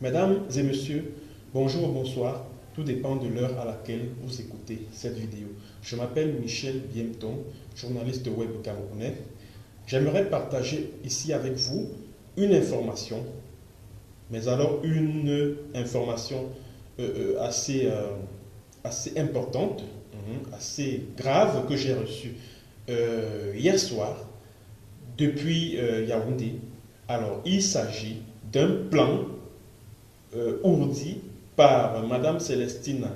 Mesdames et messieurs, bonjour ou bonsoir, tout dépend de l'heure à laquelle vous écoutez cette vidéo. Je m'appelle Michel Biemton, journaliste web camerounais. J'aimerais partager ici avec vous une information, mais alors une information assez importante, assez grave que j'ai reçue hier soir depuis Yaoundé. Alors, il s'agit d'un plan ourdi par Madame Célestine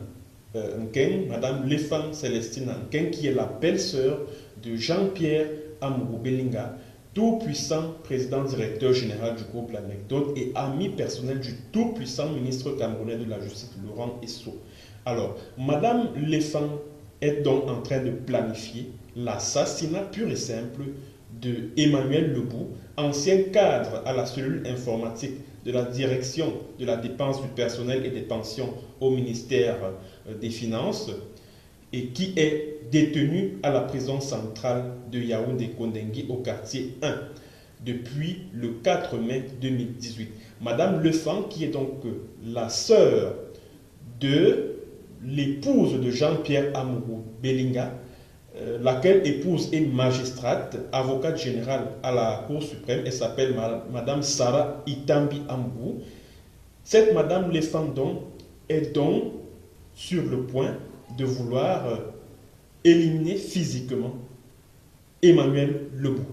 Nkeng, Madame Lefang Célestine Nkeng, qui est la belle-sœur de Jean-Pierre Amourou Belinga, tout-puissant président directeur général du groupe L'Anecdote et ami personnel du tout-puissant ministre camerounais de la Justice, Laurent Esso. Alors, Madame Lefang est donc en train de planifier l'assassinat pur et simple de Emmanuel Lebou, ancien cadre à la cellule informatique de la direction de la dépense du personnel et des pensions au ministère des Finances et qui est détenu à la prison centrale de Yaoundé-Kondengui au quartier 1 depuis le 4 mai 2018. Madame Lefang, qui est donc la sœur de l'épouse de Jean-Pierre Amourou Belinga, laquelle épouse est magistrate, avocate générale à la Cour suprême, elle s'appelle Madame Sarah Itambi Ambou. Cette Madame Lefandon est donc sur le point de vouloir éliminer physiquement Emmanuel Lebou.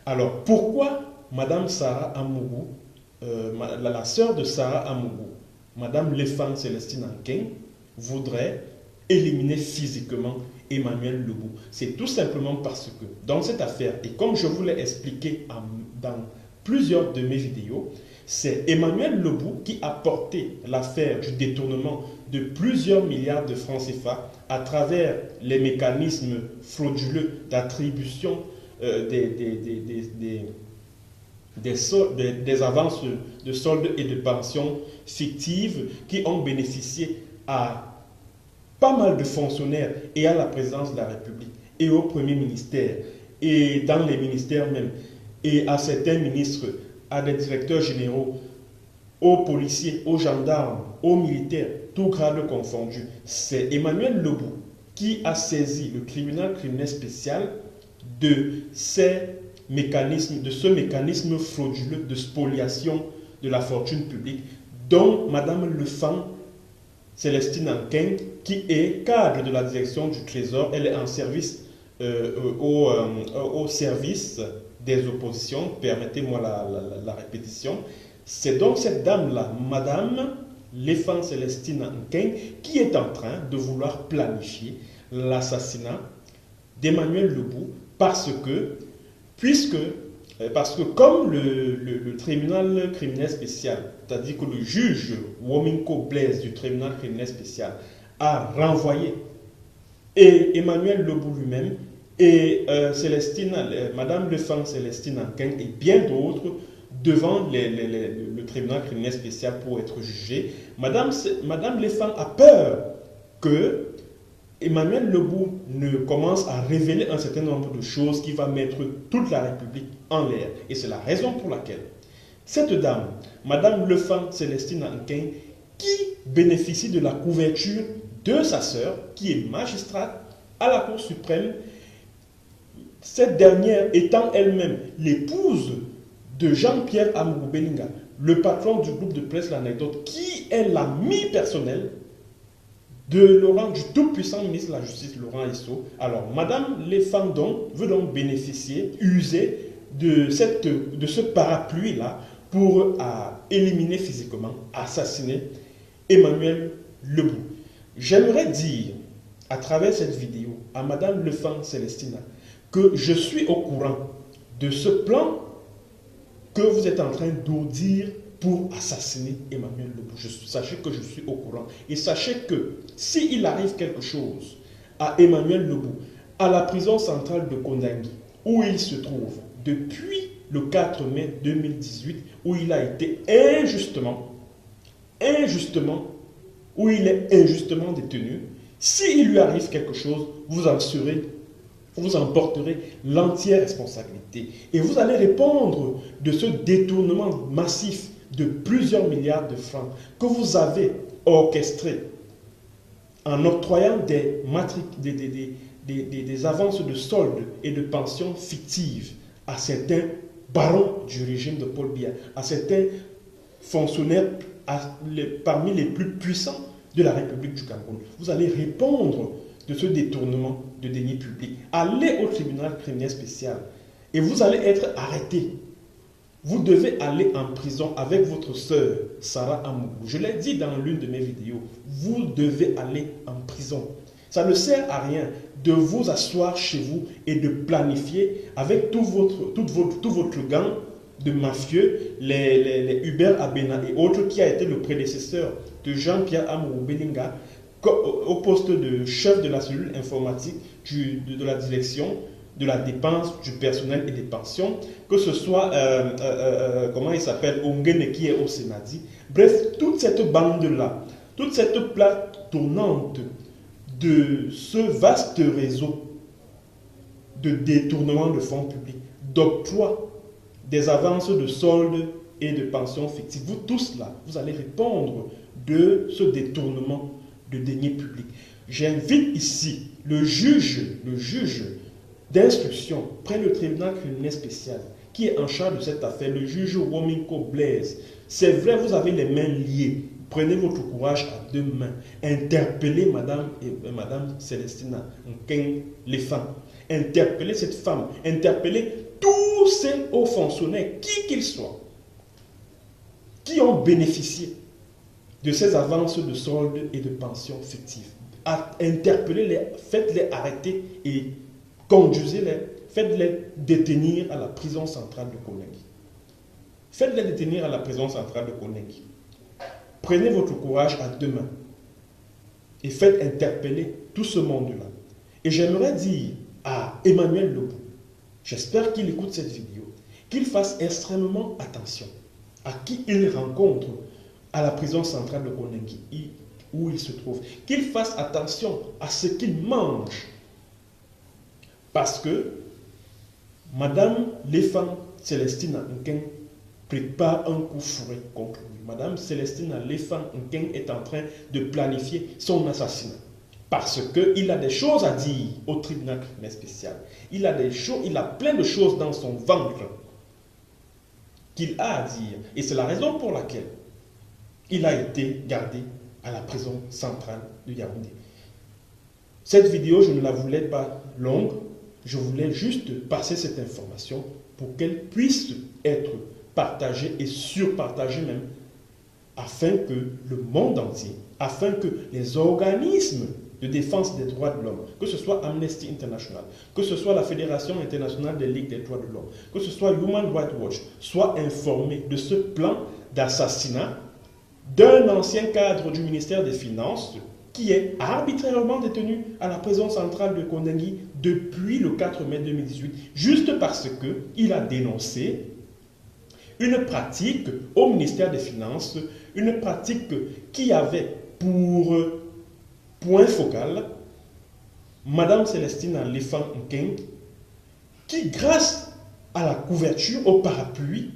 Alors, pourquoi Madame Sarah Amourou, la sœur de Sarah Amourou, Madame Lefang Célestine Nkeng, voudrait éliminer physiquement Emmanuel Lebou? C'est tout simplement parce que dans cette affaire, et comme je vous l'ai expliqué dans plusieurs de mes vidéos, c'est Emmanuel Lebou qui a porté l'affaire du détournement de plusieurs milliards de francs CFA à travers les mécanismes frauduleux d'attribution des avances de soldes et de pensions fictives qui ont bénéficié à pas mal de fonctionnaires et à la présidence de la République et au Premier ministère et dans les ministères même et à certains ministres, à des directeurs généraux, aux policiers, aux gendarmes, aux militaires, tout grade confondu. C'est Emmanuel Lebou qui a saisi le tribunal criminel spécial de ce mécanisme frauduleux de spoliation de la fortune publique dont Madame Lefang Célestine Nkeng, qui est cadre de la direction du Trésor, elle est en service au service des oppositions, permettez-moi la répétition. C'est donc cette dame-là, Madame Lefang Célestine Nkeng, qui est en train de vouloir planifier l'assassinat d'Emmanuel Lebou parce que comme le tribunal criminel spécial, c'est-à-dire que le juge Wominko Blaise du tribunal criminel spécial a renvoyé et Emmanuel Lebou lui-même et Madame Lefang Célestine Nkeng et bien d'autres devant le tribunal criminel spécial pour être jugés, Madame Lefang a peur que Emmanuel Lebou ne commence à révéler un certain nombre de choses qui va mettre toute la République en l'air. Et c'est la raison pour laquelle cette dame, Madame Lefang Célestine Nkeng, qui bénéficie de la couverture de sa sœur, qui est magistrate à la Cour suprême, cette dernière étant elle-même l'épouse de Jean-Pierre Amourou Belinga, le patron du groupe de presse L'Anecdote, qui est l'ami personnel de Laurent, du tout-puissant ministre de la Justice, Laurent Esso. Alors, Madame Lefandon veut donc bénéficier, user de ce parapluie-là pour éliminer physiquement, assassiner Emmanuel Lebou. J'aimerais dire, à travers cette vidéo, à Madame Lefang Célestina, que je suis au courant de ce plan que vous êtes en train d'ourdir pour assassiner Emmanuel Lebou. Sachez que je suis au courant. Et sachez que s'il arrive quelque chose à Emmanuel Lebou, à la prison centrale de Kondengui, où il se trouve depuis le 4 mai 2018, où il a été où il est injustement détenu, s'il lui arrive quelque chose, vous en porterez l'entière responsabilité. Et vous allez répondre de ce détournement massif de plusieurs milliards de francs que vous avez orchestrés en octroyant des avances de soldes et de pensions fictives à certains barons du régime de Paul Biya, à certains fonctionnaires parmi les plus puissants de la République du Cameroun. Vous allez répondre de ce détournement de deniers publics. Allez au tribunal criminel spécial et vous allez être arrêté. Vous devez aller en prison avec votre sœur, Sarah Amougou. Je l'ai dit dans l'une de mes vidéos, vous devez aller en prison. Ça ne sert à rien de vous asseoir chez vous et de planifier avec tout votre gang de mafieux, les Hubert Abena et autres, qui a été le prédécesseur de Jean-Pierre Amourou Belinga au poste de chef de la cellule informatique de la direction de la dépense du personnel et des pensions, que ce soit, comment il s'appelle, Ongene qui est au Sénadi. Bref, toute cette bande-là, toute cette plaque tournante de ce vaste réseau de détournement de fonds publics, d'octroi des avances de soldes et de pensions fictives, vous tous là, vous allez répondre de ce détournement de deniers publics. J'invite ici le juge d'instruction près le tribunal criminel spécial qui est en charge de cette affaire, le juge Wominko Blaise. C'est vrai, vous avez les mains liées. Prenez votre courage à deux mains. Interpellez Madame Célestina Nkeng Lefan. Interpellez cette femme. Interpellez tous ces hauts fonctionnaires, qui qu'ils soient, qui ont bénéficié de ces avances de soldes et de pensions fictives. Interpellez-les, faites-les arrêter et conduisez-les, faites-les détenir à la prison centrale de Konengi. Faites-les détenir à la prison centrale de Konengi. Prenez votre courage à deux mains et faites interpeller tout ce monde-là. Et j'aimerais dire à Emmanuel Lebou, j'espère qu'il écoute cette vidéo, qu'il fasse extrêmement attention à qui il rencontre à la prison centrale de Konengi, où il se trouve. Qu'il fasse attention à ce qu'il mange. Parce que Madame Lefan Célestina Nkeng prépare un coup fourré contre lui. Madame Célestina Lefan Nkeng est en train de planifier son assassinat. Parce qu'il a des choses à dire au tribunal criminel spécial. Il a plein de choses dans son ventre qu'il a à dire. Et c'est la raison pour laquelle il a été gardé à la prison centrale de Yaoundé. Cette vidéo, je ne la voulais pas longue. Je voulais juste passer cette information pour qu'elle puisse être partagée et surpartagée même, afin que le monde entier, afin que les organismes de défense des droits de l'homme, que ce soit Amnesty International, que ce soit la Fédération internationale des ligues des droits de l'homme, que ce soit Human Rights Watch, soient informés de ce plan d'assassinat d'un ancien cadre du ministère des Finances qui est arbitrairement détenu à la prison centrale de Konengi depuis le 4 mai 2018, juste parce qu'il a dénoncé une pratique au ministère des Finances, une pratique qui avait pour point focal Madame Célestina Lefan Nkeng, qui, grâce à la couverture, au parapluie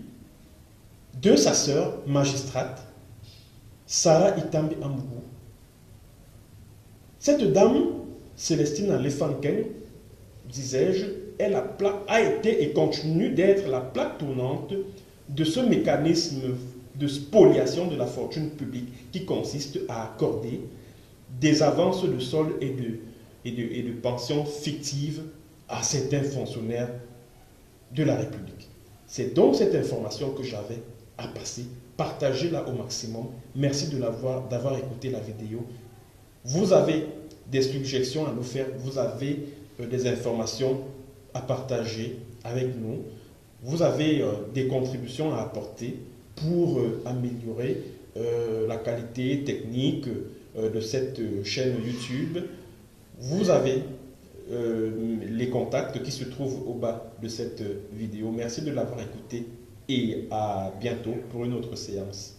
de sa sœur magistrate, Sarah Itambi Amougou, cette dame, Célestina Lefan Nkeng, disais-je, a été et continue d'être la plaque tournante de ce mécanisme de spoliation de la fortune publique qui consiste à accorder des avances de soldes et de pensions fictives à certains fonctionnaires de la République. C'est donc cette information que j'avais à passer. Partagez-la au maximum. Merci d'avoir écouté la vidéo. Vous avez des suggestions à nous faire, vous avez des informations à partager avec nous, vous avez des contributions à apporter pour améliorer la qualité technique de cette chaîne YouTube. Vous avez les contacts qui se trouvent au bas de cette vidéo. Merci de l'avoir écouté et à bientôt pour une autre séance.